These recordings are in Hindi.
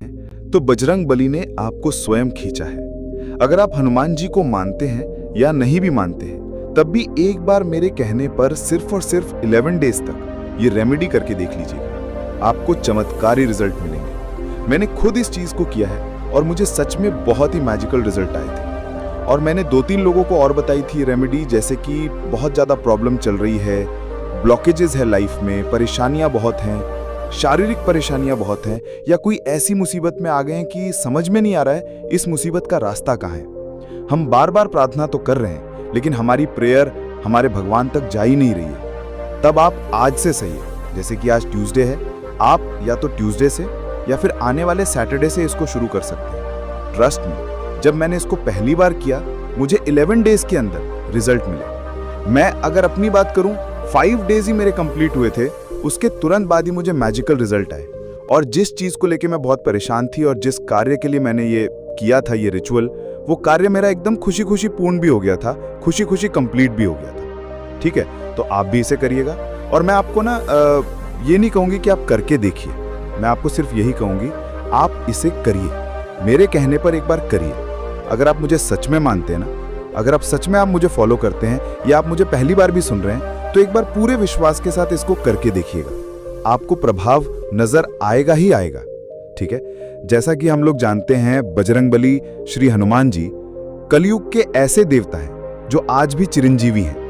हैं तो बजरंग बली ने आपको स्वयं खींचा है। अगर आप हनुमान जी को मानते हैं या नहीं भी मानते हैं, तब भी एक बार मेरे कहने पर सिर्फ और सिर्फ 11 डेज तक ये रेमेडी करके देख लीजिएगा, आपको चमत्कारी रिजल्ट मिलेंगे। मैंने खुद इस चीज को किया है और मुझे सच में बहुत ही मैजिकल रिजल्ट आए थे। और मैंने 2-3 लोगों को और बताई थी रेमेडी, जैसे कि बहुत ज्यादा प्रॉब्लम चल रही है, ब्लॉकेजेस है लाइफ में, परेशानियां बहुत हैं, शारीरिक परेशानियां बहुत हैं, या कोई ऐसी मुसीबत में आ गए हैं कि समझ में नहीं आ रहा है इस मुसीबत का रास्ता कहाँ है। हम बार बार प्रार्थना तो कर रहे हैं, लेकिन हमारी प्रेयर हमारे भगवान तक जा ही नहीं रही है। तब आप आज से सही है, जैसे कि आज ट्यूसडे है, आप या तो ट्यूसडे से या फिर आने वाले सैटरडे से इसको शुरू कर सकते हैं। ट्रस्ट में, जब मैंने इसको पहली बार किया, मुझे 11 डेज के अंदर रिजल्ट मिले। मैं अगर अपनी बात करूं, 5 डेज ही मेरे कंप्लीट हुए थे, उसके तुरंत बाद ही मुझे मैजिकल रिजल्ट आए। और जिस चीज को लेके मैं बहुत परेशान थी और जिस कार्य के लिए मैंने ये किया था, ये रिचुअल, वो कार्य मेरा एकदम खुशी खुशी पूर्ण भी हो गया था, खुशी खुशी कंप्लीट भी हो गया था। ठीक है, तो आप भी इसे करिएगा। और मैं आपको ना ये नहीं कहूंगी कि आप करके देखिए, मैं आपको सिर्फ यही कहूंगी, आप इसे करिए, मेरे कहने पर एक बार करिए। अगर आप मुझे सच में मानते हैं ना, अगर आप सच में आप मुझे फॉलो करते हैं या आप मुझे पहली बार भी सुन रहे हैं, तो एक बार पूरे विश्वास के साथ इसको करके देखिएगा, आपको प्रभाव नजर आएगा ही आएगा। ठीक है, जैसा कि हम लोग जानते हैं, बजरंगबली श्री हनुमान जी कलयुग के ऐसे देवता हैं जो आज भी चिरंजीवी हैं।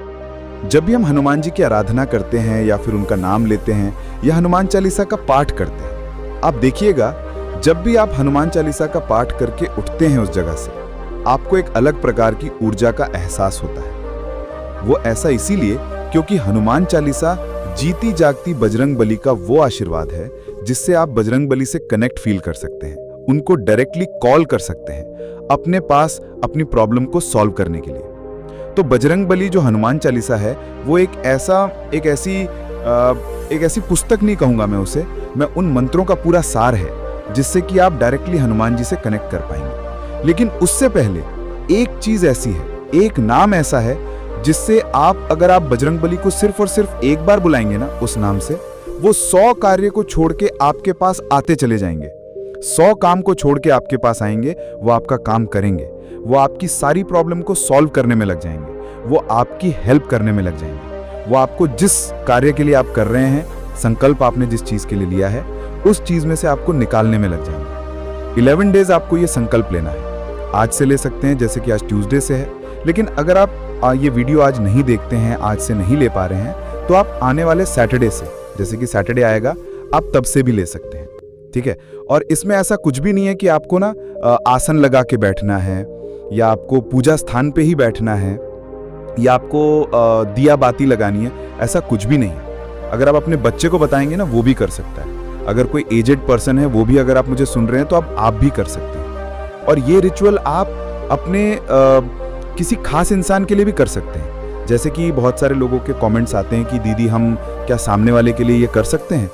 जब भी हम हनुमान जी की आराधना करते हैं या फिर उनका नाम लेते हैं या हनुमान चालीसा का पाठ करते हैं, आप देखिएगा, जब भी आप हनुमान चालीसा का पाठ करके उठते हैं उस जगह से, आपको एक अलग प्रकार की ऊर्जा का एहसास होता है। वो ऐसा इसीलिए क्योंकि हनुमान चालीसा जीती जागती बजरंगबली का वो आशीर्वाद है जिससे आप बजरंगबली से कनेक्ट फील कर सकते हैं, उनको डायरेक्टली कॉल कर सकते हैं अपने पास अपनी प्रॉब्लम को सॉल्व करने के लिए। तो बजरंगबली जो हनुमान चालीसा है, वो एक ऐसी पुस्तक नहीं कहूंगा मैं उसे, मैं उन मंत्रों का पूरा सार है जिससे कि आप डायरेक्टली हनुमान जी से कनेक्ट कर पाएंगे। लेकिन उससे पहले एक चीज ऐसी है, एक नाम ऐसा है जिससे आप, अगर आप बजरंगबली को सिर्फ और सिर्फ एक बार बुलाएंगे ना उस नाम से, वो 100 कार्य को छोड़ के आपके पास आते चले जाएंगे। 100 काम को छोड़ के आपके पास आएंगे, वो आपका काम करेंगे, वो आपकी सारी प्रॉब्लम को सॉल्व करने में लग जाएंगे, वो आपकी हेल्प करने में लग जाएंगे, वो आपको जिस कार्य के लिए आप कर रहे हैं, संकल्प आपने जिस चीज के लिए लिया है, उस चीज में से आपको निकालने में लग जाएंगे। 11 डेज आपको ये संकल्प लेना है। आज से ले सकते हैं, जैसे कि आज ट्यूसडे से है, लेकिन अगर आप ये वीडियो आज नहीं देखते हैं, आज से नहीं ले पा रहे हैं, तो आप आने वाले सैटरडे से, जैसे कि सैटरडे आएगा, आप तब से भी ले सकते हैं। ठीक है, और इसमें ऐसा कुछ भी नहीं है कि आपको ना आसन लगा के बैठना है, या आपको पूजा स्थान पे ही बैठना है, या आपको दिया बाती लगानी है, ऐसा कुछ भी नहीं है। अगर आप अपने बच्चे को बताएंगे ना, वो भी कर सकता है। अगर कोई एजेड पर्सन है, वो भी अगर आप मुझे सुन रहे हैं, तो आप भी कर सकते हैं। और ये रिचुअल आप अपने किसी खास इंसान के लिए भी कर सकते हैं। जैसे कि बहुत सारे लोगों के कमेंट्स आते हैं कि दीदी, हम क्या सामने वाले के लिए ये कर सकते हैं?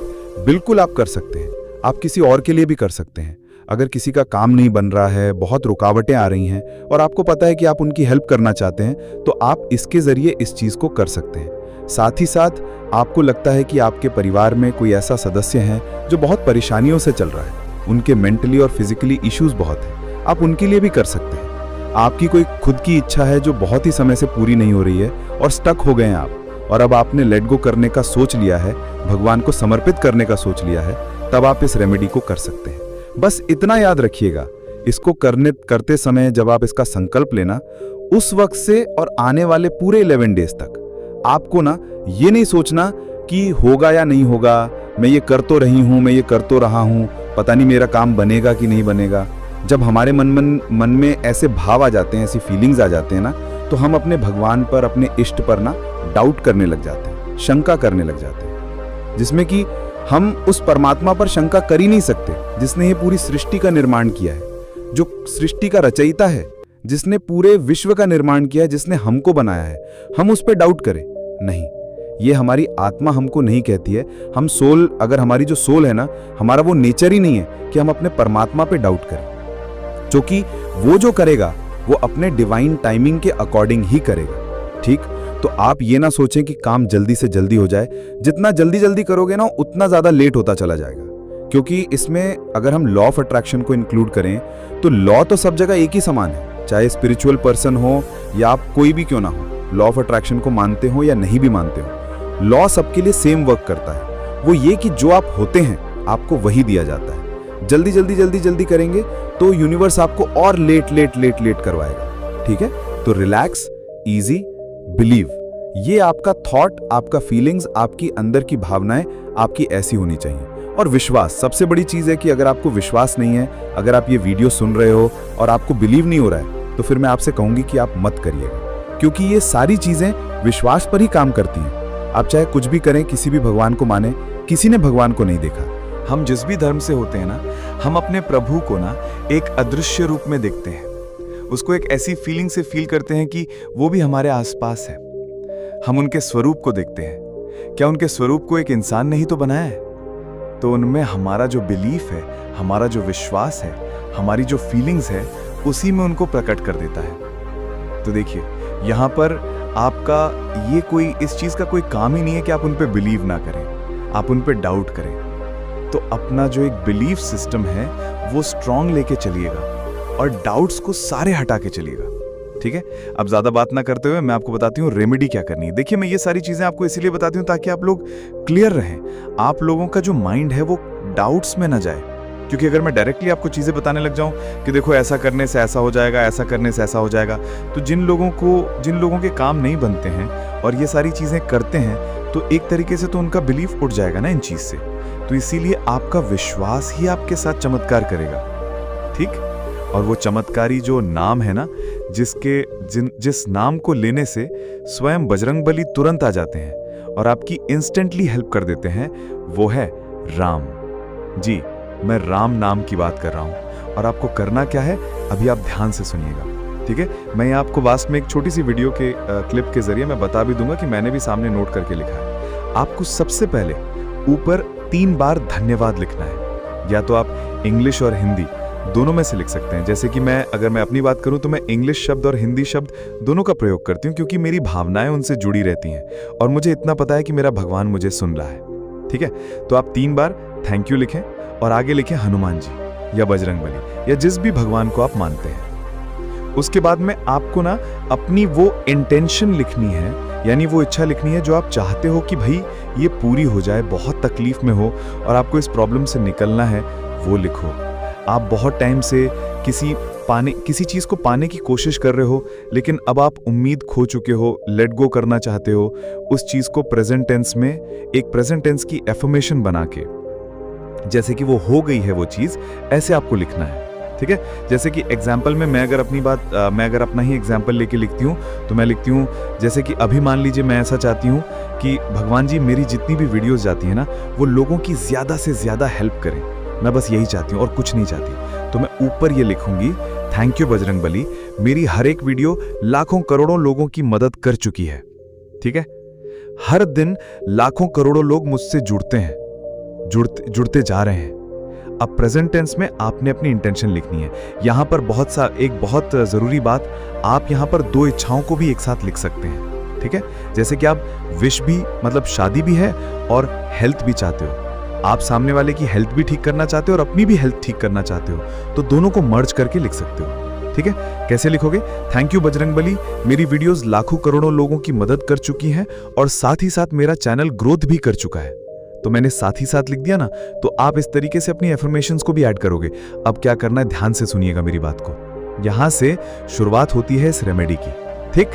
बिल्कुल आप कर सकते हैं। आप किसी और के लिए भी कर सकते हैं। अगर किसी का काम नहीं बन रहा है, बहुत रुकावटें आ रही हैं और आपको पता है कि आप उनकी हेल्प करना चाहते हैं, तो आप इसके जरिए इस चीज को कर सकते हैं। साथ ही साथ आपको लगता है कि आपके परिवार में कोई ऐसा सदस्य है जो बहुत परेशानियों से चल रहा है, उनके मेंटली और फिजिकली इश्यूज बहुत हैं, आप उनके लिए भी कर सकते हैं। आपकी कोई खुद की इच्छा है जो बहुत ही समय से पूरी नहीं हो रही है और स्टक हो गए हैं आप, और अब आपने लेट गो करने का सोच लिया है, भगवान को समर्पित करने का सोच लिया है, तब आप इस रेमेडी को कर सकते हैं। बस इतना याद रखिएगा, इसको करते समय जब आप इसका संकल्प लेना, उस वक्त से और आने वाले पूरे 11 डेज तक आपको ना ये नहीं सोचना कि होगा या नहीं होगा, मैं ये कर तो रही हूं, मैं ये कर तो रहा हूं, पता नहीं मेरा काम बनेगा कि नहीं बनेगा। जब हमारे मन में ऐसे भाव आ जाते हैं, ऐसी फीलिंग्स आ जाते हैं ना, तो हम अपने भगवान पर, अपने इष्ट पर ना डाउट करने लग जाते हैं, शंका करने लग जाते हैं, जिसमें कि हम उस परमात्मा पर शंका कर ही नहीं सकते जिसने ये पूरी सृष्टि का निर्माण किया है, जो सृष्टि का रचयिता है, जिसने पूरे विश्व का निर्माण किया है, जिसने हमको बनाया है। हम उस पर डाउट करें? नहीं, ये हमारी आत्मा हमको नहीं कहती है। हम सोल, अगर हमारी जो सोल है ना, हमारा वो नेचर ही नहीं है कि हम अपने परमात्मा पे डाउट करें, क्योंकि वो जो करेगा वो अपने डिवाइन टाइमिंग के अकॉर्डिंग ही करेगा। ठीक, तो आप ये ना सोचें कि काम जल्दी से जल्दी हो जाए। जितना जल्दी जल्दी करोगे ना, उतना ज्यादा लेट होता चला जाएगा, क्योंकि इसमें अगर हम लॉ ऑफ अट्रैक्शन को इंक्लूड करें तो लॉ तो सब जगह एक ही समान है, चाहे स्पिरिचुअल पर्सन हो या आप कोई भी क्यों ना हो, लॉ ऑफ अट्रैक्शन को मानते हो या नहीं भी मानते हो, लॉ सबके लिए सेम वर्क करता है। वो ये कि जो आप होते हैं आपको वही दिया जाता है। जल्दी जल्दी जल्दी जल्दी करेंगे तो यूनिवर्स आपको और लेट लेट लेट लेट करवाएगा। ठीक है, तो रिलैक्स, इजी, बिलीव, ये आपका थॉट, आपका फीलिंग्स, आपकी अंदर की भावनाएं आपकी ऐसी होनी चाहिए। और विश्वास सबसे बड़ी चीज है कि अगर आपको विश्वास नहीं है, अगर आप ये वीडियो सुन रहे हो और आपको बिलीव नहीं हो रहा है, तो फिर मैं आपसे कहूंगी कि आप मत करिएगा, क्योंकि ये सारी चीजें विश्वास पर ही काम करती हैं। आप चाहे कुछ भी करें, किसी भी भगवान को माने, किसी ने भगवान को नहीं देखा। हम जिस भी धर्म से होते हैं ना, हम अपने प्रभु को ना एक अदृश्य रूप में देखते हैं। उसको एक ऐसी फीलिंग से फील करते हैं कि वो भी हमारे आसपास है। हम उनके स्वरूप को देखते हैं। क्या उनके स्वरूप को एक इंसान ने ही तो बनाया है? तो उनमें हमारा जो बिलीफ है, हमारा जो विश्वास है, हमारी जो फीलिंग्स है, उसी में उनको प्रकट कर देता है। तो देखिए, यहाँ पर आपका ये कोई इस चीज का कोई काम ही नहीं है कि आप उन पे बिलीव ना करें, आप उन पे डाउट करें। तो अपना जो एक बिलीफ सिस्टम है वो स्ट्रांग लेके चलिएगा और डाउट्स को सारे हटा के चलिएगा। ठीक है, अब ज्यादा बात ना करते हुए मैं आपको बताती हूँ रेमेडी क्या करनी है। देखिए, मैं ये सारी चीजें आपको इसीलिए बताती हूँ ताकि आप लोग क्लियर रहें, आप लोगों का जो माइंड है वो डाउट्स में ना जाए। क्योंकि अगर मैं डायरेक्टली आपको चीजें बताने लग जाऊं कि देखो ऐसा करने से ऐसा हो जाएगा, ऐसा करने से ऐसा हो जाएगा, तो जिन लोगों के काम नहीं बनते हैं और ये सारी चीजें करते हैं, तो एक तरीके से तो उनका बिलीफ उठ जाएगा ना इन चीज से। तो इसीलिए आपका विश्वास ही आपके साथ चमत्कार करेगा। ठीक, और वो चमत्कारी जो नाम है ना, जिस नाम को लेने से स्वयं बजरंगबली तुरंत आ जाते हैं और आपकी इंस्टेंटली हेल्प कर देते हैं, वो है राम। जी, मैं राम नाम की बात कर रहा हूं। और आपको करना क्या है, अभी आप ध्यान से सुनिएगा। ठीक है, मैं आपको वास्ट में एक छोटी सी वीडियो के क्लिप के जरिए मैं बता भी दूंगा कि मैंने भी सामने नोट करके लिखा है। आपको सबसे पहले ऊपर 3 बार धन्यवाद लिखना है। या तो आप इंग्लिश और हिंदी दोनों में से लिख सकते हैं। जैसे कि अगर मैं अपनी बात करूं तो मैं इंग्लिश शब्द और हिंदी शब्द दोनों का प्रयोग करती हूं, क्योंकि मेरी भावनाएं उनसे जुड़ी रहती हैं और मुझे इतना पता है कि मेरा भगवान मुझे सुन रहा है। ठीक है, तो आप 3 बार थैंक यू लिखें और आगे लिखें हनुमान जी या बजरंगबली या जिस भी भगवान को आप मानते हैं। उसके बाद में आपको ना अपनी वो इंटेंशन लिखनी है, यानी वो इच्छा लिखनी है जो आप चाहते हो कि भाई ये पूरी हो जाए, बहुत तकलीफ में हो और आपको इस प्रॉब्लम से निकलना है, वो लिखो। आप बहुत टाइम से किसी चीज को पाने की कोशिश कर रहे हो, लेकिन अब आप उम्मीद खो चुके हो, लेट गो करना चाहते हो, उस चीज को प्रेजेंट टेंस में एक प्रेजेंट टेंस की एफर्मेशन बना के, जैसे कि वो हो गई है वो चीज, ऐसे आपको लिखना है। ठीक है, जैसे कि एग्जाम्पल में मैं अगर अपना ही एग्जाम्पल लेके लिखती हूँ तो मैं लिखती हूँ, जैसे कि अभी मान लीजिए मैं ऐसा चाहती हूँ कि भगवान जी मेरी जितनी भी वीडियोस जाती है ना, वो लोगों की ज्यादा से ज्यादा हेल्प करें। मैं बस यही चाहती हूँ और कुछ नहीं चाहती। तो मैं ऊपर ये लिखूंगी, थैंक यू बजरंगबली, मेरी हर एक वीडियो लाखों करोड़ों लोगों की मदद कर चुकी है। ठीक है, हर दिन लाखों करोड़ों लोग मुझसे जुड़ते जा रहे हैं। अब प्रेजेंट टेंस में आपने अपनी इंटेंशन लिखनी है। यहां पर एक बहुत जरूरी बात, आप यहां पर 2 इच्छाओं को भी एक साथ लिख सकते हैं। ठीक है, जैसे कि आप विश भी, मतलब शादी भी है और हेल्थ भी चाहते हो, आप सामने वाले की हेल्थ भी ठीक करना चाहते हो और अपनी भी हेल्थ ठीक करना चाहते हो, तो दोनों को मर्ज करके लिख सकते हो। ठीक है, कैसे लिखोगे, थैंक यू बजरंगबली, मेरी वीडियोस लाखों करोड़ों लोगों की मदद कर चुकी हैं और साथ ही साथ मेरा चैनल ग्रोथ भी कर चुका है। तो मैंने साथ ही साथ लिख दिया ना, तो आप इस तरीके से अपनी एफर्मेशंस को भी ऐड करोगे। अब क्या करना है, ध्यान से सुनिएगा मेरी बात को। यहां से शुरुआत होती है इस रेमेडी की। ठीक,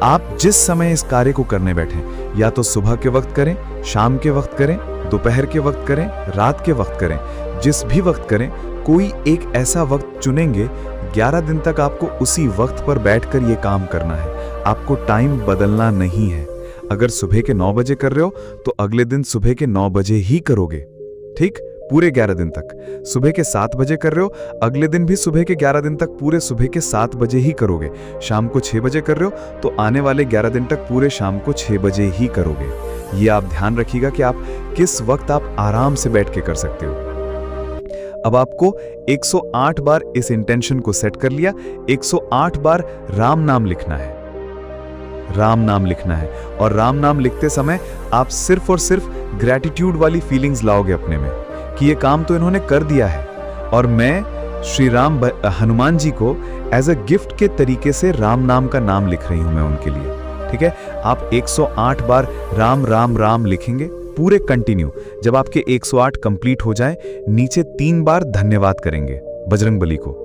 आप जिस समय इस कार्य को करने बैठे, या तो सुबह के वक्त करें, शाम के वक्त करें, दोपहर के वक्त करें, रात के वक्त करें, जिस भी वक्त करें, कोई एक ऐसा वक्त चुनेंगे। 11 दिन तक आपको उसी वक्त पर बैठकर यह काम करना है। आपको टाइम बदलना नहीं है। अगर सुबह के 9 बजे कर रहे हो तो अगले दिन सुबह के 9 बजे ही करोगे। ठीक, पूरे 11 दिन तक। सुबह के 7 बजे कर रहे हो, अगले दिन भी सुबह के 11 दिन तक पूरे सुबह के 7 बजे ही करोगे। शाम को 6 बजे कर रहे हो तो आने वाले 11 दिन तक पूरे शाम को 6 बजे ही करोगे। ये आप ध्यान रखिएगा कि आप किस वक्त आप आराम से बैठ के कर सकते हो। अब आपको 108 बार इस इंटेंशन को सेट कर लिया, 108 बार राम नाम लिखना है। राम नाम लिखना है और राम नाम लिखते समय आप सिर्फ और सिर्फ ग्रैटिट्यूड वाली फीलिंग्स लाओगे अपने में कि ये काम तो इन्होंने कर दिया है और मैं श्री राम हनुमान जी को एज अ गिफ्ट के तरीके से राम नाम का नाम लिख रही हूं मैं उनके लिए। ठीक है, आप 108 बार राम राम राम लिखेंगे पूरे कंटिन्यू। जब आपके 108 कंप्लीट हो जाए, नीचे 3 बार धन्यवाद करेंगे बजरंगबली को।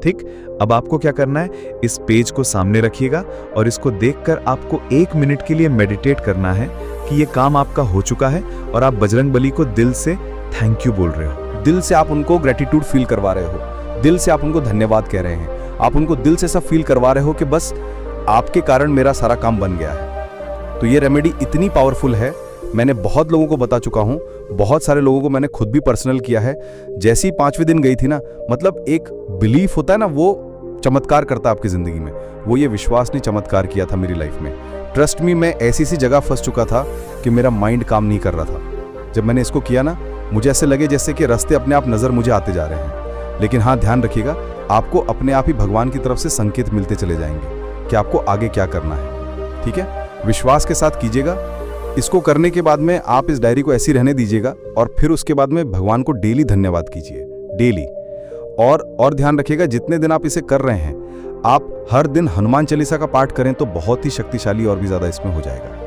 ठीक, अब आपको क्या करना है, इस पेज को सामने रखिएगा और इसको देखकर आपको 1 मिनट के लिए मेडिटेट करना है कि ये काम आपका हो चुका है और आप बजरंगबली को दिल से थैंक यू बोल रहे हो। दिल से आप उनको ग्रेटिट्यूड फील करवा रहे हो, दिल से आप उनको धन्यवाद कह रहे हैं, आप उनको दिल से सब फील करवा रहे हो कि बस आपके कारण मेरा सारा काम बन गया है। तो ये रेमेडी इतनी पावरफुल है, मैंने बहुत लोगों को बता चुका हूँ, बहुत सारे लोगों को मैंने खुद भी पर्सनल किया है। जैसे ही 5वें दिन गई थी ना, मतलब एक बिलीफ होता है ना, वो चमत्कार करता है आपकी जिंदगी में। वो ये विश्वास ने चमत्कार किया था मेरी लाइफ में। ट्रस्ट मी, मैं ऐसी सी जगह फंस चुका था कि मेरा माइंड काम नहीं कर रहा था। जब मैंने इसको किया ना, मुझे ऐसे लगे जैसे कि रास्ते अपने आप नजर मुझे आते जा रहे हैं। लेकिन हाँ, ध्यान रखिएगा, आपको अपने आप ही भगवान की तरफ से संकेत मिलते चले जाएंगे कि आपको आगे क्या करना है। ठीक है, विश्वास के साथ कीजिएगा। इसको करने के बाद में आप इस डायरी को ऐसी रहने दीजिएगा और फिर उसके बाद में भगवान को डेली धन्यवाद कीजिए, डेली। और ध्यान रखिएगा, जितने दिन आप इसे कर रहे हैं, आप हर दिन हनुमान चालीसा का पाठ करें तो बहुत ही शक्तिशाली और भी ज्यादा इसमें हो जाएगा।